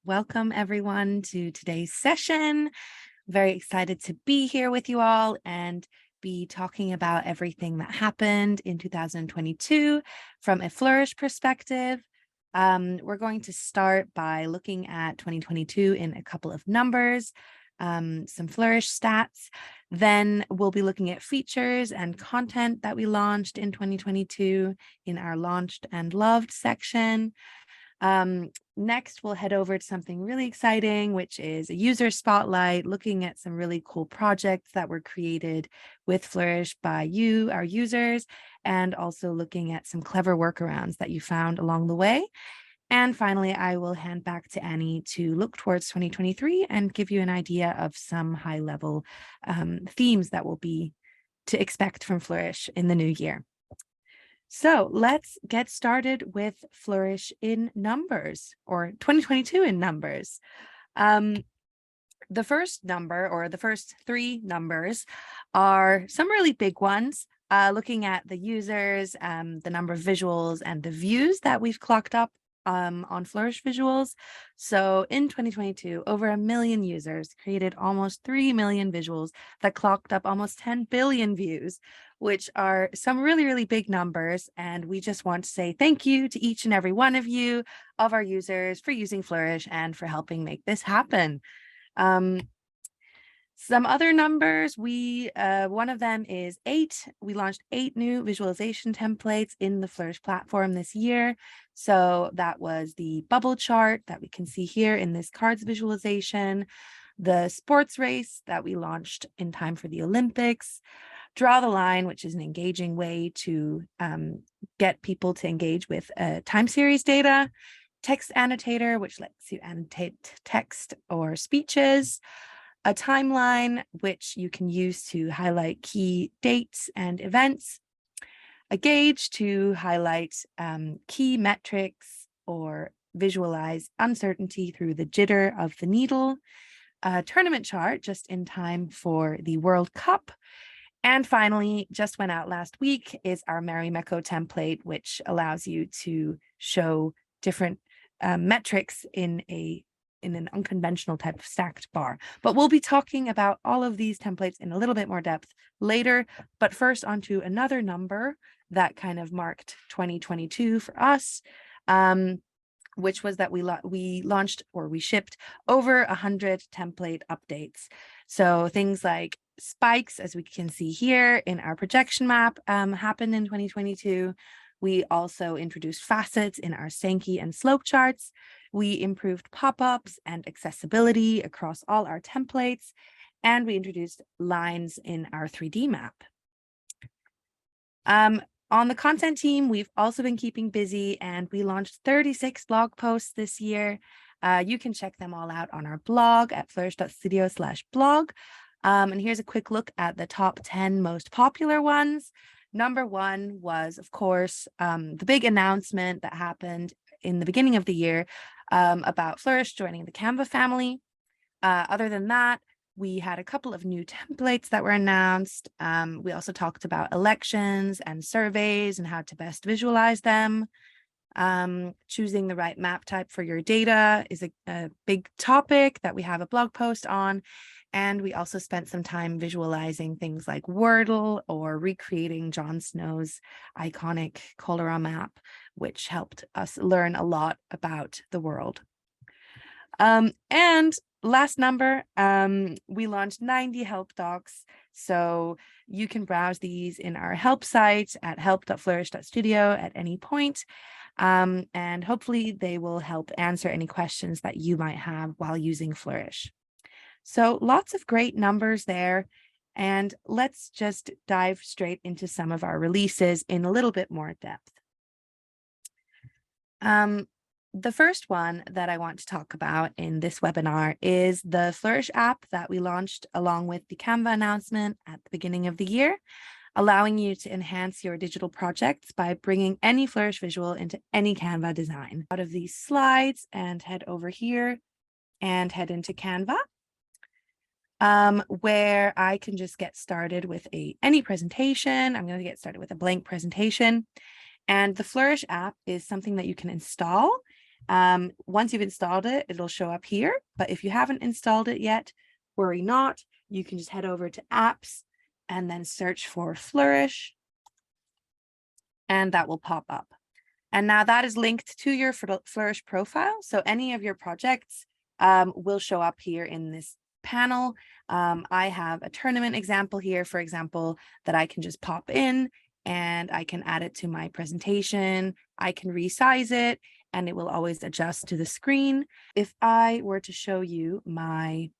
Welcome everyone to today's session. Very excited to be here with you all and be talking about everything that happened in 2022 from a Flourish perspective. We're going to start by looking at 2022 in a couple of numbers, some Flourish stats. Then we'll be looking at features and content that we launched in 2022 in our launched and loved section. Next, we'll head over to something really exciting, which is a user spotlight, looking at some really cool projects that were created with Flourish by you, our users, and also looking at some clever workarounds that you found along the way. And finally, I will hand back to Annie to look towards 2023 and give you an idea of some high-level themes that will be to expect from Flourish in the new year. So let's get started with Flourish in numbers, or 2022 in numbers. The first number, or the first three numbers, are some really big ones, looking at the users, the number of visuals and the views that we've clocked up on Flourish visuals. So in 2022, over 1 million users created almost 3 million visuals that clocked up almost 10 billion views, which are some really, really big numbers. And we just want to say thank you to each and every one of you, of our users, for using Flourish and for helping make this happen. Some other numbers, one of them is 8. We launched 8 new visualization templates in the Flourish platform this year. So that was the bubble chart that we can see here in this cards visualization, the sports race that we launched in time for the Olympics, Draw the Line, which is an engaging way to get people to engage with time series data, Text Annotator, which lets you annotate text or speeches, a timeline, which you can use to highlight key dates and events, a gauge to highlight key metrics or visualize uncertainty through the jitter of the needle, a tournament chart just in time for the World Cup. And finally, just went out last week, is our Marimekko template, which allows you to show different metrics in an unconventional type of stacked bar. But we'll be talking about all of these templates in a little bit more depth later. But first, onto another number that kind of marked 2022 for us, which was that we launched, or we shipped, over 100 template updates. So things like spikes, as we can see here in our projection map, happened in 2022. We also introduced facets in our Sankey and slope charts. We improved pop-ups and accessibility across all our templates, and we introduced lines in our 3D map. On the content team, we've also been keeping busy, and we launched 36 blog posts this year. You can check them all out on our blog at flourish.studio/blog. And here's a quick look at the top 10 most popular ones. Number 1 was, of course, the big announcement that happened in the beginning of the year about Flourish joining the Canva family. Other than that, we had a couple of new templates that were announced. We also talked about elections and surveys and how to best visualize them. Choosing the right map type for your data is a big topic that we have a blog post on. And we also spent some time visualizing things like Wordle or recreating Jon Snow's iconic cholera map, which helped us learn a lot about the world. And last number, we launched 90 help docs. So you can browse these in our help site at help.flourish.studio at any point. And hopefully they will help answer any questions that you might have while using Flourish. So lots of great numbers there. And let's just dive straight into some of our releases in a little bit more depth. The first one that I want to talk about in this webinar is the Flourish app that we launched along with the Canva announcement at the beginning of the year, allowing you to enhance your digital projects by bringing any Flourish visual into any Canva design. Out of these slides and head over here and head into Canva, where I can just get started with any presentation. I'm going to get started with a blank presentation. And the Flourish app is something that you can install Once you've installed it, it'll show up here. But if you haven't installed it yet, worry not. You can just head over to apps and then search for Flourish, and that will pop up. And now that is linked to your Flourish profile. So any of your projects will show up here in this panel. I have a tournament example here, for example, that I can just pop in and I can add it to my presentation. I can resize it and it will always adjust to the screen. If I were to show you my,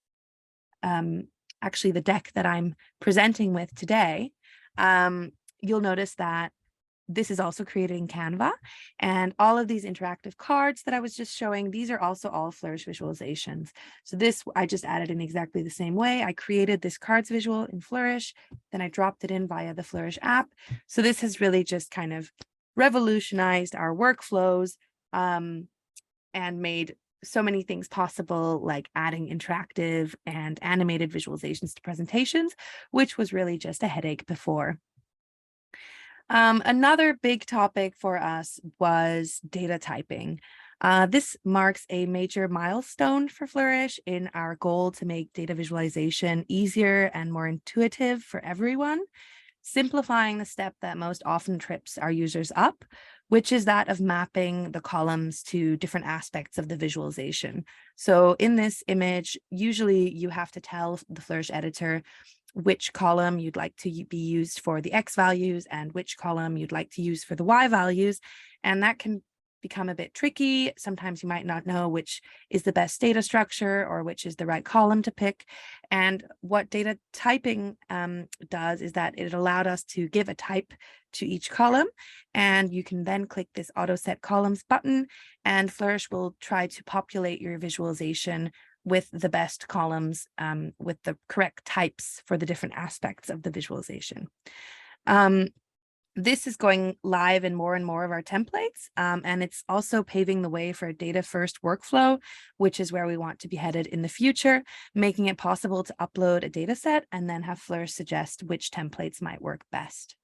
actually the deck that I'm presenting with today, you'll notice that this is also created in Canva, and all of these interactive cards that I was just showing, these are also all Flourish visualizations. So this, I just added in exactly the same way. I created this cards visual in Flourish, then I dropped it in via the Flourish app. So this has really just kind of revolutionized our workflows and made so many things possible, like adding interactive and animated visualizations to presentations, which was really just a headache before. Another big topic for us was data typing. This marks a major milestone for Flourish in our goal to make data visualization easier and more intuitive for everyone, simplifying the step that most often trips our users up, which is that of mapping the columns to different aspects of the visualization. So in this image, usually you have to tell the Flourish editor which column you'd like to be used for the X values and which column you'd like to use for the Y values. And that can become a bit tricky. Sometimes you might not know which is the best data structure or which is the right column to pick. And what data typing does is that it allowed us to give a type to each column, and you can then click this auto set columns button, and Flourish will try to populate your visualization with the best columns with the correct types for the different aspects of the visualization. This is going live in more and more of our templates, and it's also paving the way for a data-first workflow, which is where we want to be headed in the future, making it possible to upload a data set and then have Flourish suggest which templates might work best.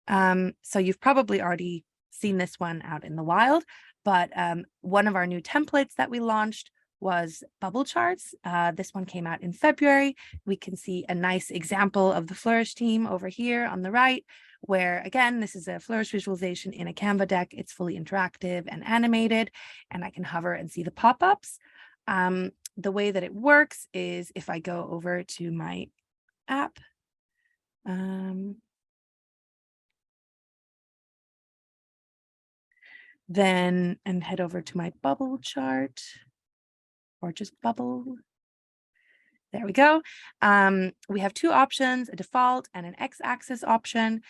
So you've probably already seen this one out in the wild, but one of our new templates that we launched was bubble charts. This one came out in February. We can see a nice example of the Flourish team over here on the right, where again, this is a Flourish visualization in a Canva deck. It's fully interactive and animated, and I can hover and see the pop-ups. The way that it works is if I go over to my app, then and head over to my bubble chart, or just bubble. There we go. We have two options, a default and an x-axis option.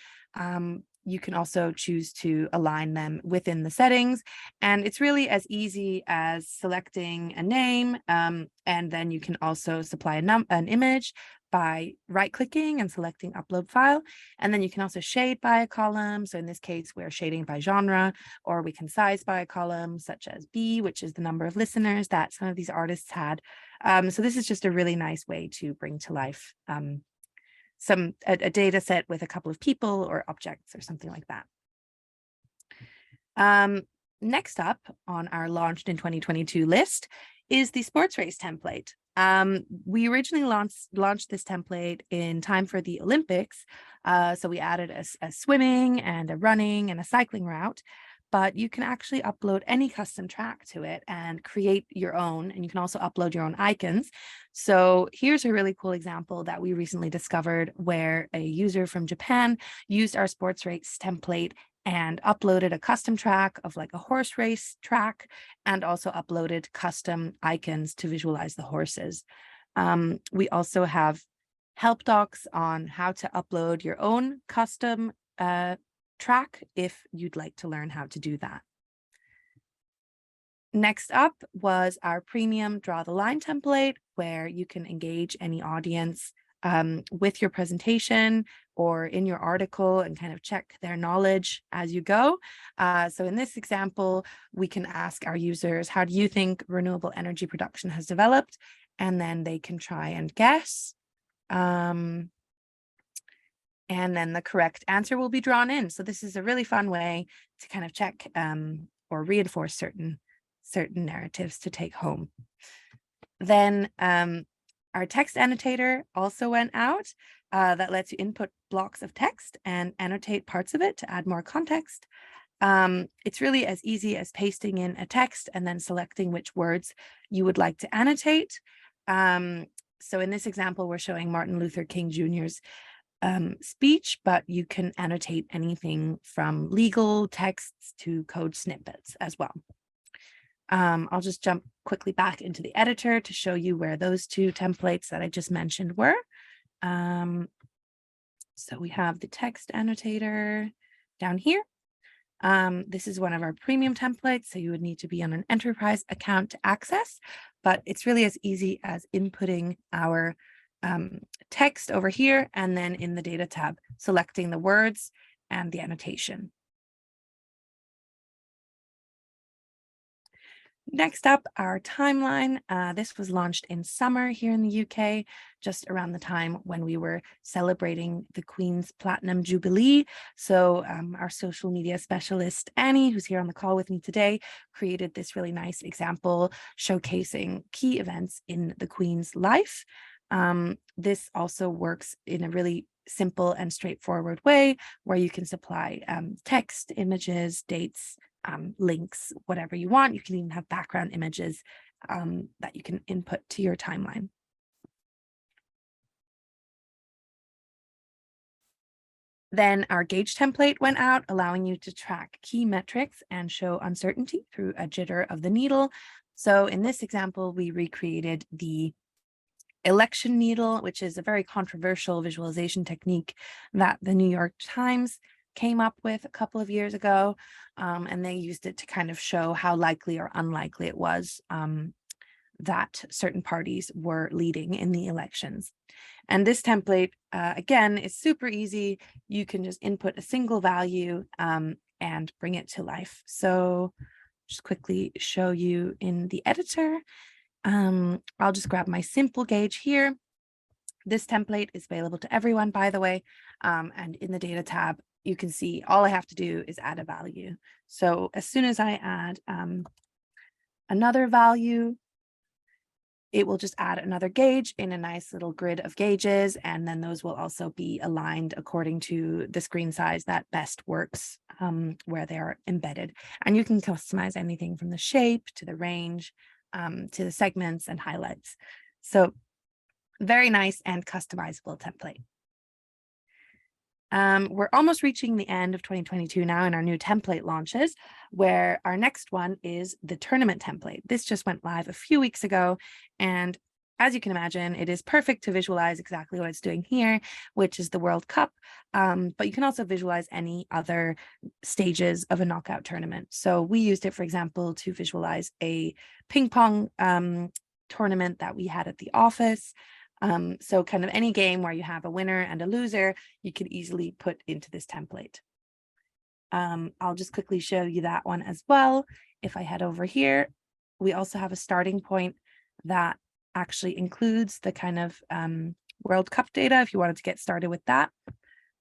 You can also choose to align them within the settings. And it's really as easy as selecting a name, and then you can also supply an image by right-clicking and selecting upload file. And then you can also shade by a column. So in this case, we're shading by genre, or we can size by a column such as B, which is the number of listeners that some of these artists had. So this is just a really nice way to bring to life a data set with a couple of people or objects or something like that. Next up on our launched in 2022 list is the sports race template. We originally launched this template in time for the Olympics. So we added a swimming and a running and a cycling route, but you can actually upload any custom track to it and create your own, and you can also upload your own icons. So here's a really cool example that we recently discovered where a user from Japan used our sports race template and uploaded a custom track of like a horse race track, and also uploaded custom icons to visualize the horses. We also have help docs on how to upload your own custom track if you'd like to learn how to do that. Next up was our premium draw the line template, where you can engage any audience with your presentation or in your article and kind of check their knowledge as you go. So in this example, we can ask our users, how do you think renewable energy production has developed? And then they can try and guess. And then the correct answer will be drawn in. So this is a really fun way to kind of check or reinforce certain certain narratives to take home. Then our text annotator also went out that lets you input blocks of text and annotate parts of it to add more context. It's really as easy as pasting in a text and then selecting which words you would like to annotate. So in this example, we're showing Martin Luther King Jr.'s speech, but you can annotate anything from legal texts to code snippets as well. I'll just jump quickly back into the editor to show you where those two templates that I just mentioned were. So we have the text annotator down here. This is one of our premium templates, so you would need to be on an enterprise account to access, but it's really as easy as inputting our text over here and then in the data tab, selecting the words and the annotation. Next up, our timeline. This was launched in summer here in the UK, just around the time when we were celebrating the Queen's Platinum Jubilee. So our social media specialist, Annie, who's here on the call with me today, created this really nice example showcasing key events in the Queen's life. This also works in a really simple and straightforward way where you can supply text, images, dates, links, whatever you want. You can even have background images that you can input to your timeline. Then our gauge template went out, allowing you to track key metrics and show uncertainty through a jitter of the needle. So in this example, we recreated the election needle, which is a very controversial visualization technique that the New York Times came up with a couple of years ago, and they used it to kind of show how likely or unlikely it was that certain parties were leading in the elections. And this template, again, is super easy. You can just input a single value and bring it to life. So just quickly show you in the editor. I'll just grab my simple gauge here. This template is available to everyone, by the way, and in the data tab, you can see all I have to do is add a value. So as soon as I add another value, it will just add another gauge in a nice little grid of gauges, and then those will also be aligned according to the screen size that best works where they are embedded. And you can customize anything from the shape to the range to the segments and highlights. So very nice and customizable template. We're almost reaching the end of 2022 now in our new template launches, where our next one is the tournament template. This just went live a few weeks ago, and as you can imagine, it is perfect to visualize exactly what it's doing here, which is the World Cup, but you can also visualize any other stages of a knockout tournament. So we used it, for example, to visualize a ping pong tournament that we had at the office. So kind of any game where you have a winner and a loser, you could easily put into this template. I'll just quickly show you that one as well. If I head over here, we also have a starting point that actually includes the kind of World Cup data if you wanted to get started with that.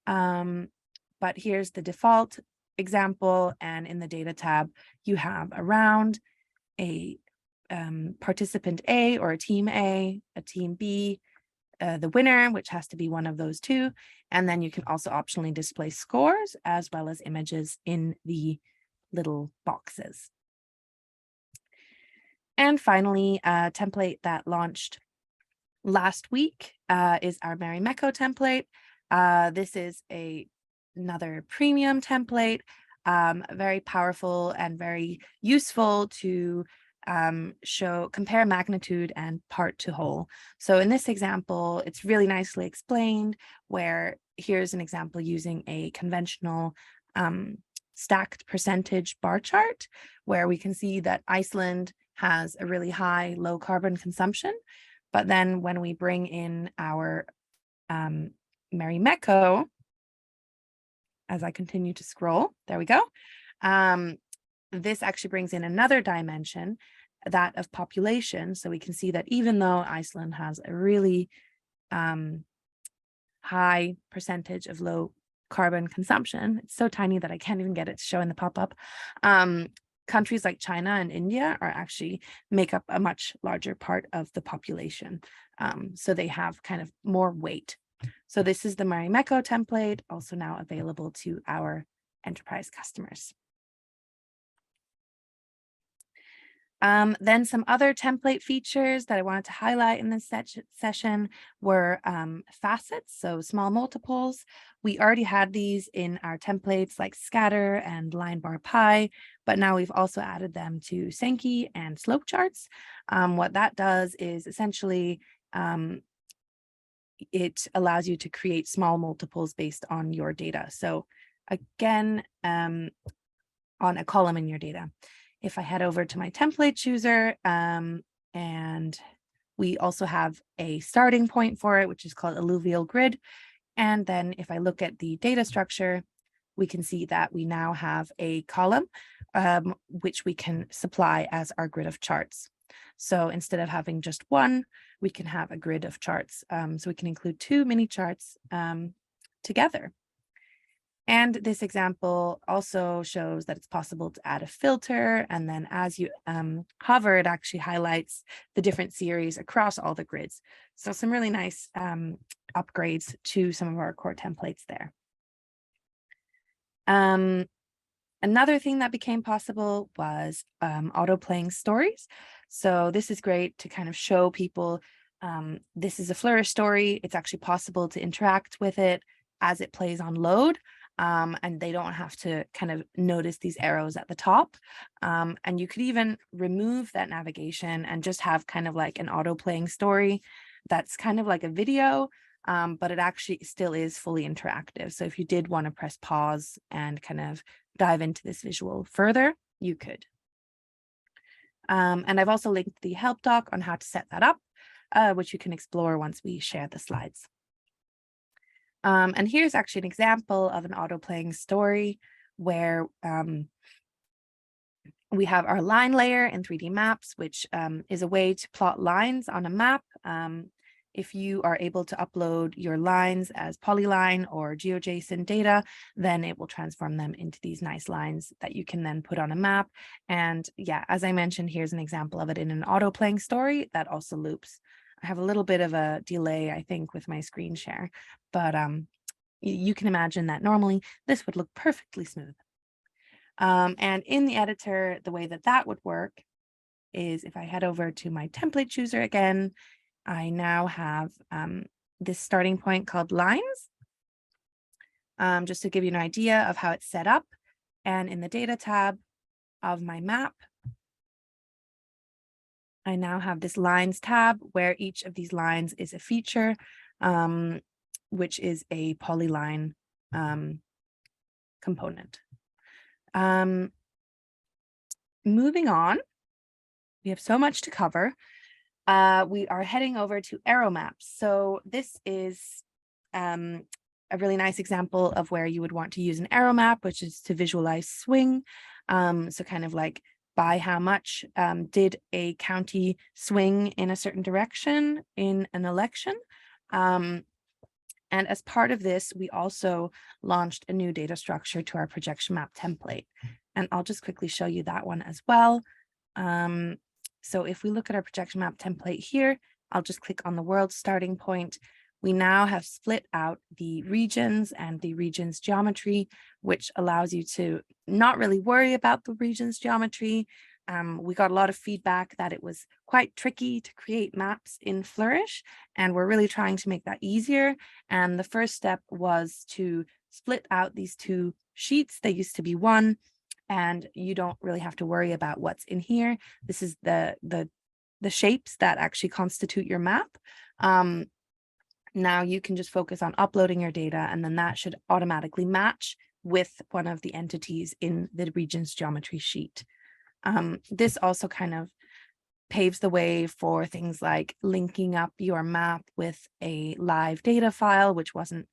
But here's the default example, and in the data tab, you have a round, a participant A or a team B, the winner, which has to be one of those two. And then you can also optionally display scores as well as images in the little boxes. And finally, a template that launched last week is our Mary Mecco template. This is another premium template, very powerful and very useful to compare magnitude and part to whole. So in this example, it's really nicely explained, where here's an example using a conventional stacked percentage bar chart, where we can see that Iceland has a really high low carbon consumption. But then when we bring in our Mary Mecco, as I continue to scroll, there we go. This actually brings in another dimension, that of population. So we can see that even though Iceland has a really high percentage of low carbon consumption, it's so tiny that I can't even get it to show in the pop-up. countries like China and India are actually make up a much larger part of the population. So they have kind of more weight. So this is the Marimekko template, also now available to our enterprise customers. Then some other template features that I wanted to highlight in this session were facets, so small multiples. We already had these in our templates like scatter and line bar pie, but now we've also added them to Sankey and slope charts. What that does is essentially it allows you to create small multiples based on your data. So again, on a column in your data. If I head over to my template chooser, and we also have a starting point for it, which is called alluvial grid. And then if I look at the data structure, we can see that we now have a column, which we can supply as our grid of charts. So instead of having just one, we can have a grid of charts. So we can include 2 mini charts together. And this example also shows that it's possible to add a filter. And then as you hover, it actually highlights the different series across all the grids. So some really nice upgrades to some of our core templates there. Another thing that became possible was auto-playing stories. So this is great to kind of show people this is a Flourish story. It's actually possible to interact with it as it plays on load. And they don't have to kind of notice these arrows at the top. And you could even remove that navigation and just have kind of like an auto-playing story that's kind of like a video, but it actually still is fully interactive. So if you did want to press pause and kind of dive into this visual further, you could. And I've also linked the help doc on how to set that up, which you can explore once we share the slides. And here's actually an example of an auto-playing story where we have our line layer in 3D maps, which is a way to plot lines on a map. If you are able to upload your lines as polyline or GeoJSON data, then it will transform them into these nice lines that you can then put on a map. And yeah, as I mentioned, here's an example of it in an auto-playing story that also loops. I have a little bit of a delay, I think, with my screen share, but you can imagine that normally this would look perfectly smooth. And in the editor, the way that that would work is if I head over to my template chooser again, I now have this starting point called lines, just to give you an idea of how it's set up. And in the data tab of my map, I now have this lines tab where each of these lines is a feature, which is a polyline component. Moving on, we have so much to cover. We are heading over to arrow maps. So this is a really nice example of where you would want to use an arrow map, which is to visualize swing. So kind of like by how much did a county swing in a certain direction in an election. And as part of this, we also launched a new data structure to our projection map template. And I'll just quickly show you that one as well. So if we look at our projection map template here, I'll just click on the world starting point. We now have split out the regions and the region's geometry, which allows you to not really worry about the region's geometry. We got a lot of feedback that it was quite tricky to create maps in Flourish, and we're really trying to make that easier. And the first step was to split out these 2 sheets. They used to be one, and you don't really have to worry about what's in here. This is the shapes that actually constitute your map. Now you can just focus on uploading your data, and then that should automatically match with one of the entities in the region's geometry sheet. This also kind of paves the way for things like linking up your map with a live data file, which wasn't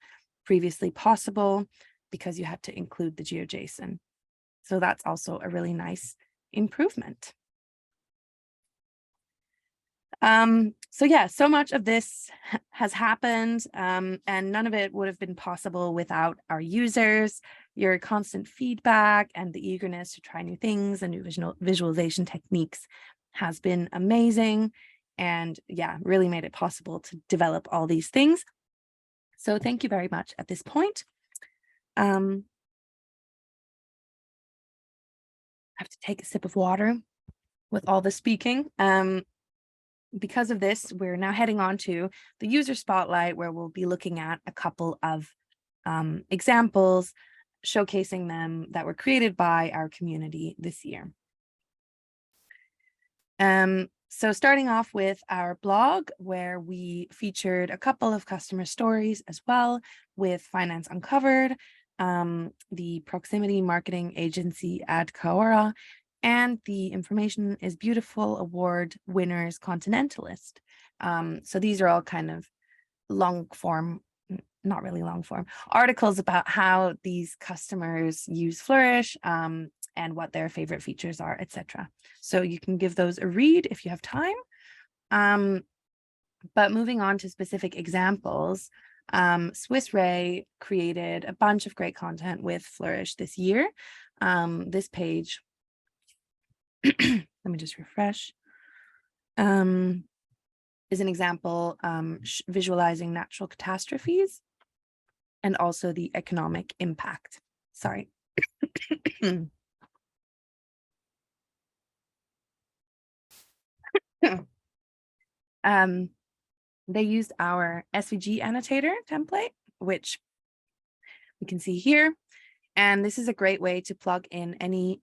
previously possible because you had to include the GeoJSON. So that's also a really nice improvement. So yeah, so much of this has happened, and none of it would have been possible without our users, your constant feedback, and the eagerness to try new things and new visualization techniques has been amazing. And yeah, really made it possible to develop all these things. So thank you very much at this point. I have to take a sip of water with all the speaking. Because of this, we're now heading on to the user spotlight, where we'll be looking at a couple of examples showcasing them that were created by our community this year. So starting off with our blog, where we featured a couple of customer stories as well with Finance Uncovered, the proximity marketing agency Adcoora, and the Information is Beautiful Award winners Continentalist. So these are all kind of long form, not really long form, articles about how these customers use Flourish, and what their favorite features are, etc. So you can give those a read if you have time. But moving on to specific examples, Swiss Ray created a bunch of great content with Flourish this year. This page, let me just refresh, is an example visualizing natural catastrophes and also the economic impact. Sorry. They used our SVG annotator template, which we can see here. And this is a great way to plug in any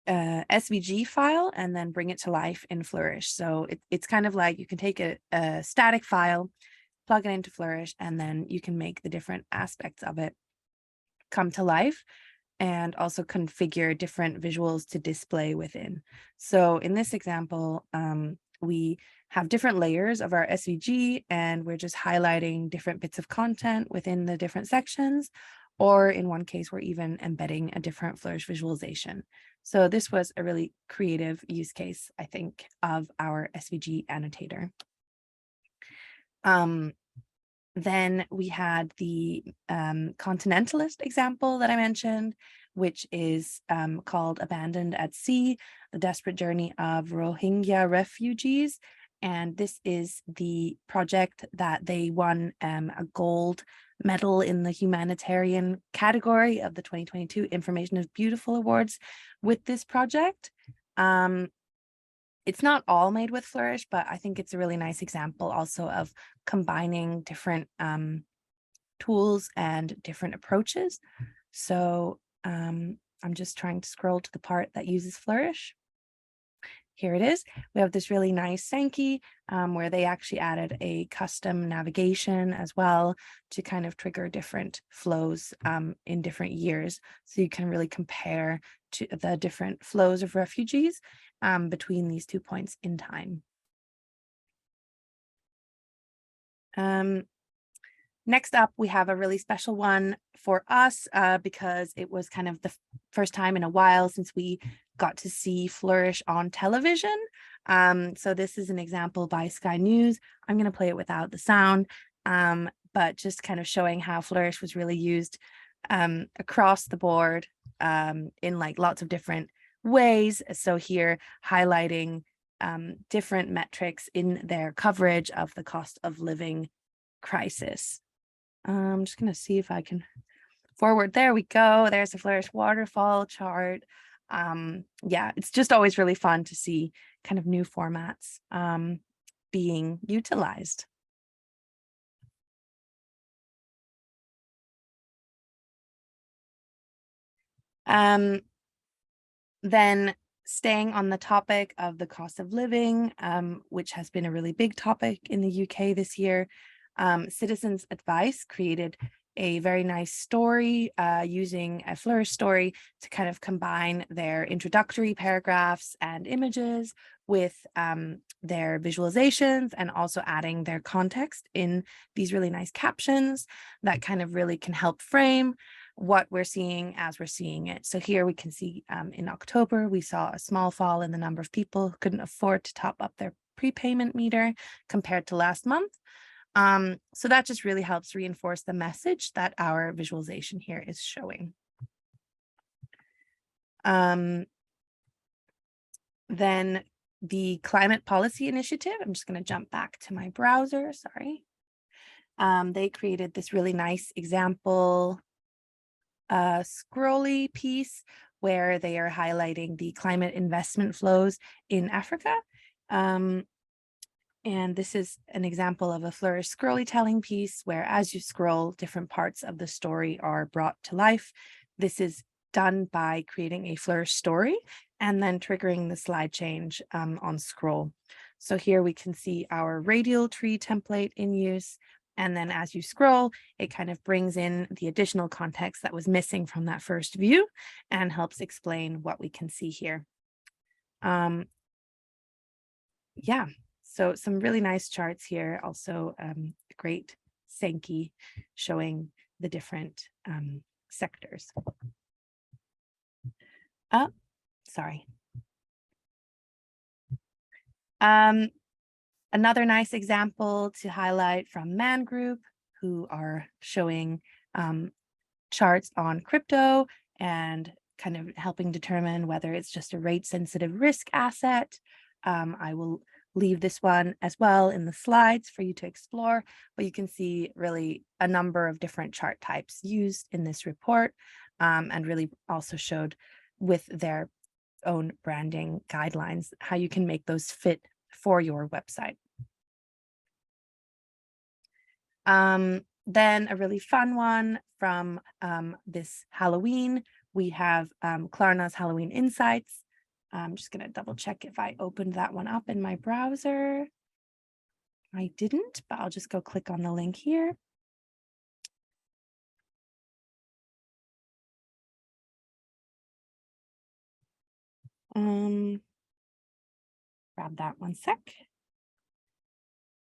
SVG file and then bring it to life in Flourish. So it's kind of like you can take a static file, plug it into Flourish, and then you can make the different aspects of it come to life and also configure different visuals to display within. So in this example, we have different layers of our SVG, and we're just highlighting different bits of content within the different sections. Or in one case, we're even embedding a different Flourish visualization. So this was a really creative use case, I think, of our SVG annotator. Then we had the Continentalist example that I mentioned, which is called Abandoned at Sea, the Desperate Journey of Rohingya Refugees. And this is the project that they won a gold medal in the humanitarian category of the 2022 Information is Beautiful Awards with this project. It's not all made with Flourish, but I think it's a really nice example also of combining different tools and different approaches. So I'm just trying to scroll to the part that uses Flourish. Here it is. We have this really nice Sankey where they actually added a custom navigation as well to kind of trigger different flows in different years. So you can really compare to the different flows of refugees between these 2 points in time. Next up, we have a really special one for us because it was kind of the first time in a while since we got to see Flourish on television. So this is an example by Sky News. I'm going to play it without the sound, but just kind of showing how Flourish was really used across the board in like lots of different ways. So here highlighting different metrics in their coverage of the cost of living crisis. I'm just going to see if I can forward. There we go. There's the Flourish waterfall chart. Yeah, it's just always really fun to see kind of new formats being utilized. Then staying on the topic of the cost of living, which has been a really big topic in the UK this year, Citizens Advice created a very nice story using a Flourish story to kind of combine their introductory paragraphs and images with their visualizations, and also adding their context in these really nice captions that kind of really can help frame what we're seeing as we're seeing it. So here we can see in October, we saw a small fall in the number of people who couldn't afford to top up their prepayment meter compared to last month. So that just really helps reinforce the message that our visualization here is showing. Then the Climate Policy Initiative, I'm just going to jump back to my browser, sorry. They created this really nice example scrolly piece where they are highlighting the climate investment flows in Africa. And this is an example of a Flourish scrolly telling piece where as you scroll, different parts of the story are brought to life. This is done by creating a Flourish story and then triggering the slide change on scroll. So here we can see our radial tree template in use. And then as you scroll, it kind of brings in the additional context that was missing from that first view and helps explain what we can see here. Yeah, so some really nice charts here. Also a great Sankey showing the different sectors. Sorry. Another nice example to highlight from Man Group, who are showing charts on crypto and kind of helping determine whether it's just a rate sensitive risk asset. I will leave this one as well in the slides for you to explore, but you can see really a number of different chart types used in this report and really also showed with their own branding guidelines how you can make those fit for your website. Then a really fun one from this Halloween, we have Klarna's Halloween Insights. I'm just going to double check if I opened that one up in my browser. I didn't, but I'll just go click on the link here. Grab that one sec.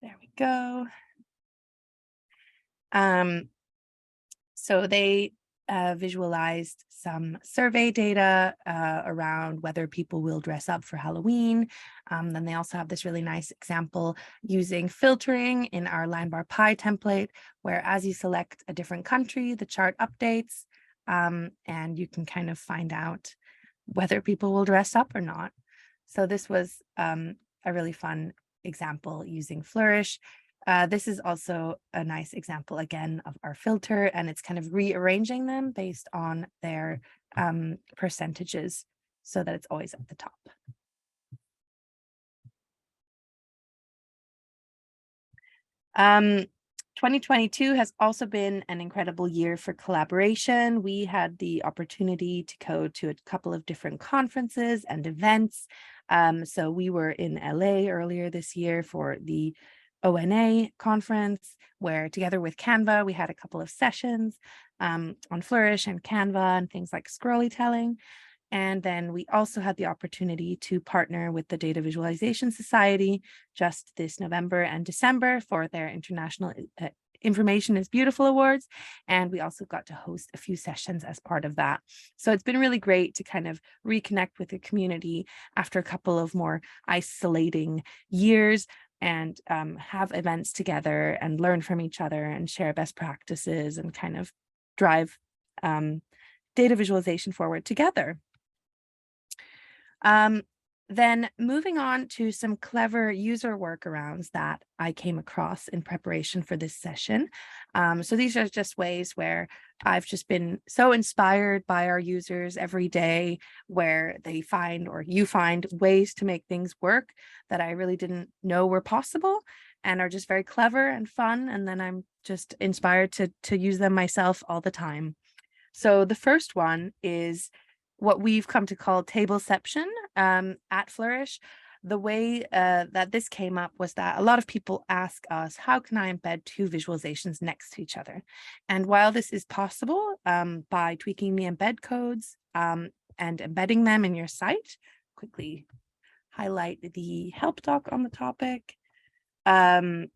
There we go. So they visualized some survey data around whether people will dress up for Halloween. Then they also have this really nice example using filtering in our line bar pie template, where as you select a different country, the chart updates and you can kind of find out whether people will dress up or not. So this was a really fun example using Flourish. This is also a nice example again of our filter, and it's kind of rearranging them based on their percentages so that it's always at the top. Um, 2022 has also been an incredible year for collaboration. We had the opportunity to go to a couple of different conferences and events. So we were in LA earlier this year for the ONA conference, where together with Canva, we had a couple of sessions on Flourish and Canva and things like scrolly telling. And then we also had the opportunity to partner with the Data Visualization Society just this November and December for their International Information is Beautiful Awards. And we also got to host a few sessions as part of that. So it's been really great to kind of reconnect with the community after a couple of more isolating years and have events together and learn from each other and share best practices and kind of drive data visualization forward together. Then moving on to some clever user workarounds that I came across in preparation for this session. So these are just ways where I've just been so inspired by our users every day, where they find, or you find, ways to make things work that I really didn't know were possible and are just very clever and fun. And then I'm just inspired to use them myself all the time. So the first one is what we've come to call tableception at Flourish. The way that this came up was that a lot of people ask us, how can I embed two visualizations next to each other? And while this is possible by tweaking the embed codes and embedding them in your site, quickly highlight the help doc on the topic, embed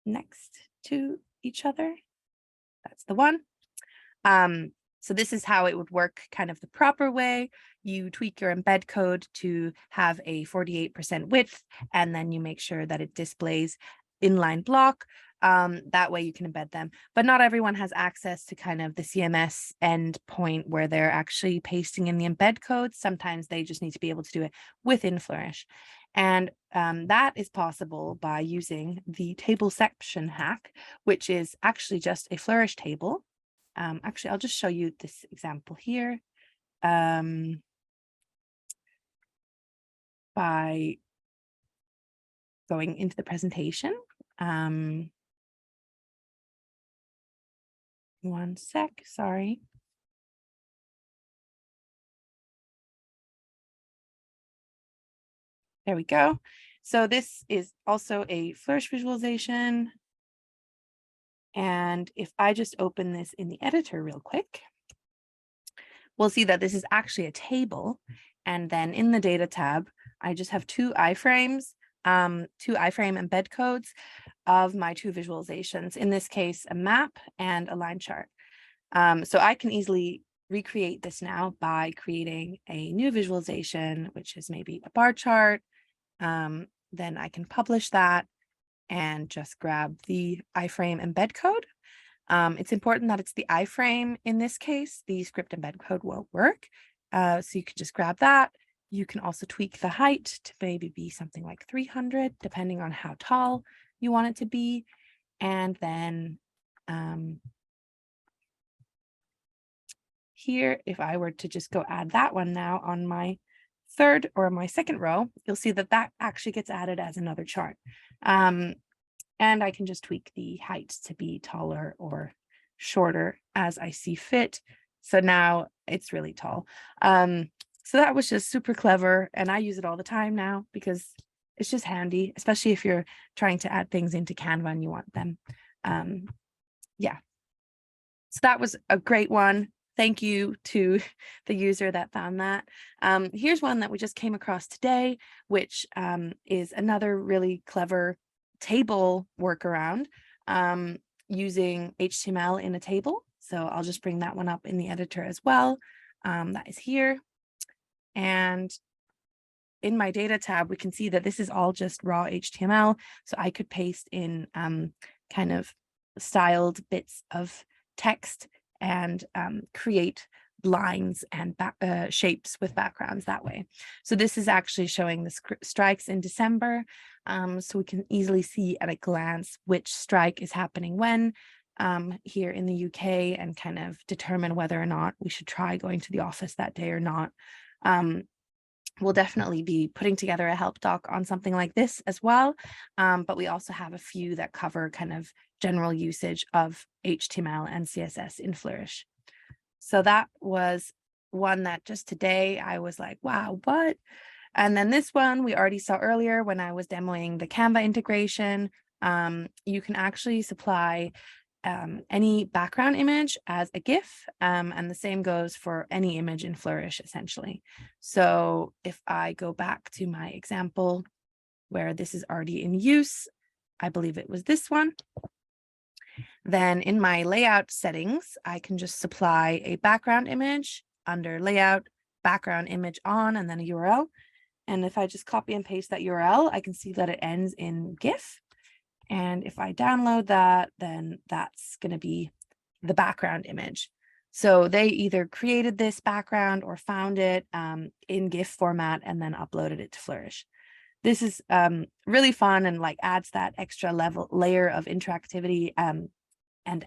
next to each other. That's the one. So this is how it would work kind of the proper way. You tweak your embed code to have a 48% width, and then you make sure that it displays inline block. That way you can embed them. But not everyone has access to kind of the CMS endpoint where they're actually pasting in the embed code. Sometimes they just need to be able to do it within Flourish. And that is possible by using the tableception hack, which is actually just a Flourish table. Actually, I'll just show you this example here by going into the presentation. One sec, sorry. There we go. So this is also a Flourish visualization. And if I just open this in the editor real quick, we'll see that this is actually a table. And then in the data tab, I just have two iframes, two iframe embed codes of my two visualizations. In this case, a map and a line chart. So I can easily recreate this now by creating a new visualization, which is maybe a bar chart. Then I can publish that and just grab the iframe embed code. It's important that it's the iframe in this case. The script embed code won't work. So you can just grab that. You can also tweak the height to maybe be something like 300, depending on how tall you want it to be. And then here, if I were to just go add that one now on my third or my second row, you'll see that that actually gets added as another chart. And I can just tweak the height to be taller or shorter as I see fit. So now it's really tall. So that was just super clever. And I use it all the time now because it's just handy, especially if you're trying to add things into Canva and you want them. Yeah. So that was a great one. Thank you to the user that found that. Here's one that we just came across today, which is another really clever table workaround using HTML in a table. So I'll just bring that one up in the editor as well. That is here. And in my data tab, we can see that this is all just raw HTML. So I could paste in kind of styled bits of text and create lines and shapes with backgrounds that way. So this is actually showing the strikes in December. So we can easily see at a glance which strike is happening when here in the UK and kind of determine whether or not we should try going to the office that day or not. We'll definitely be putting together a help doc on something like this as well. But we also have a few that cover kind of general usage of HTML and CSS in Flourish. So that was one that just today I was like, wow, what? And then this one we already saw earlier when I was demoing the Canva integration. You can actually supply any background image as a GIF, and the same goes for any image in Flourish, essentially. So if I go back to my example where this is already in use, I believe it was this one. Then in my layout settings, I can just supply a background image under layout, background image on, and then a URL. And if I just copy and paste that URL, I can see that it ends in GIF. And if I download that, then that's going to be the background image. So they either created this background or found it in GIF format and then uploaded it to Flourish. This is really fun and like adds that extra layer of interactivity and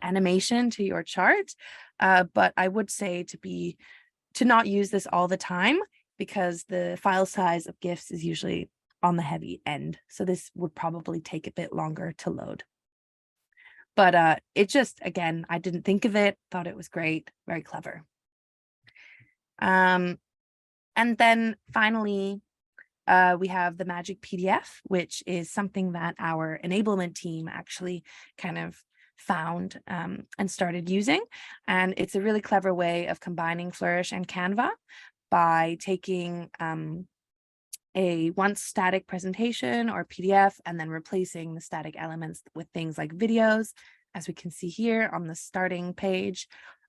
animation to your chart. But I would say to not use this all the time because the file size of GIFs is usually on the heavy end. So this would probably take a bit longer to load. But it just, again, I didn't think of it, thought it was great, very clever. And then finally, we have the Magic PDF, which is something that our enablement team actually kind of found and started using. And it's a really clever way of combining Flourish and Canva by taking a once static presentation or PDF and then replacing the static elements with things like videos, as we can see here on the starting page.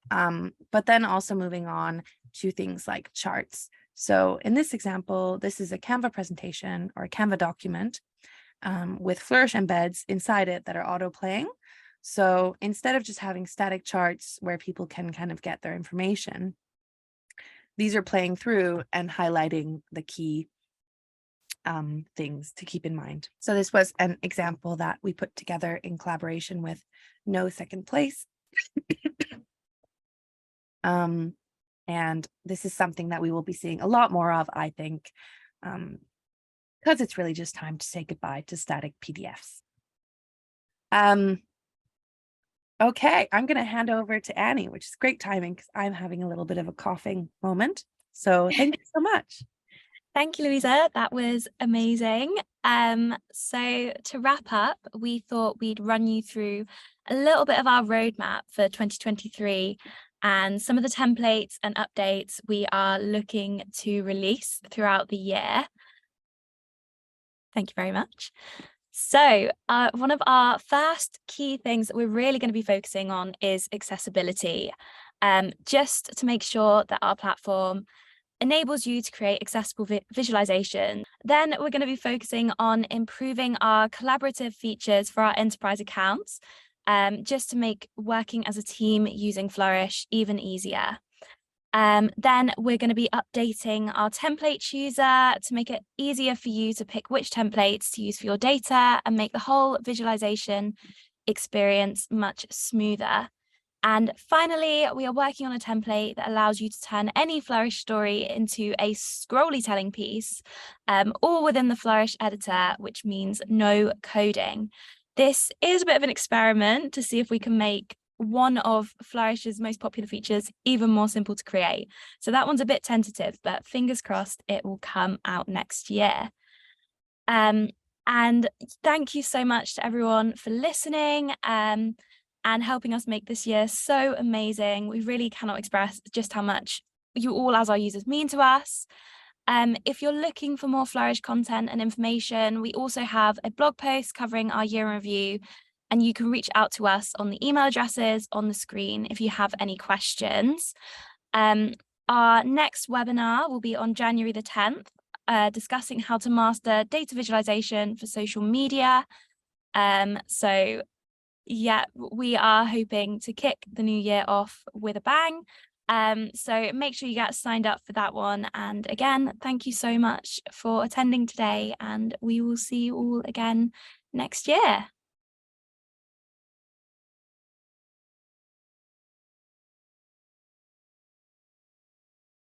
But then also moving on to things like charts. So in this example, this is a Canva presentation or a Canva document with Flourish embeds inside it that are auto playing. So instead of just having static charts where people can kind of get their information, these are playing through and highlighting the key things to keep in mind. So this was an example that we put together in collaboration with No Second Place. And this is something that we will be seeing a lot more of, I think, because it's really just time to say goodbye to static PDFs. Okay, I'm going to hand over to Annie, which is great timing because I'm having a little bit of a coughing moment. So thank you so much. Thank you, Louisa. That was amazing. So to wrap up, we thought we'd run you through a little bit of our roadmap for 2023 and some of the templates and updates we are looking to release throughout the year. Thank you very much. So one of our first key things that we're really going to be focusing on is accessibility, just to make sure that our platform enables you to create accessible visualization. Then we're going to be focusing on improving our collaborative features for our enterprise accounts, just to make working as a team using Flourish even easier. Then we're going to be updating our template chooser to make it easier for you to pick which templates to use for your data and make the whole visualization experience much smoother. And finally, we are working on a template that allows you to turn any Flourish story into a scrolly telling piece, all within the Flourish editor, which means no coding. This is a bit of an experiment to see if we can make one of Flourish's most popular features even more simple to create. So that one's a bit tentative, but fingers crossed it will come out next year. And thank you so much to everyone for listening and helping us make this year so amazing. We really cannot express just how much you all as our users mean to us. If you're looking for more Flourish content and information, we also have a blog post covering our year in review, and you can reach out to us on the email addresses on the screen if you have any questions. Our next webinar will be on January the 10th, discussing how to master data visualization for social media. So yeah, we are hoping to kick the new year off with a bang. So make sure you get signed up for that one. And again, thank you so much for attending today, and we will see you all again next year.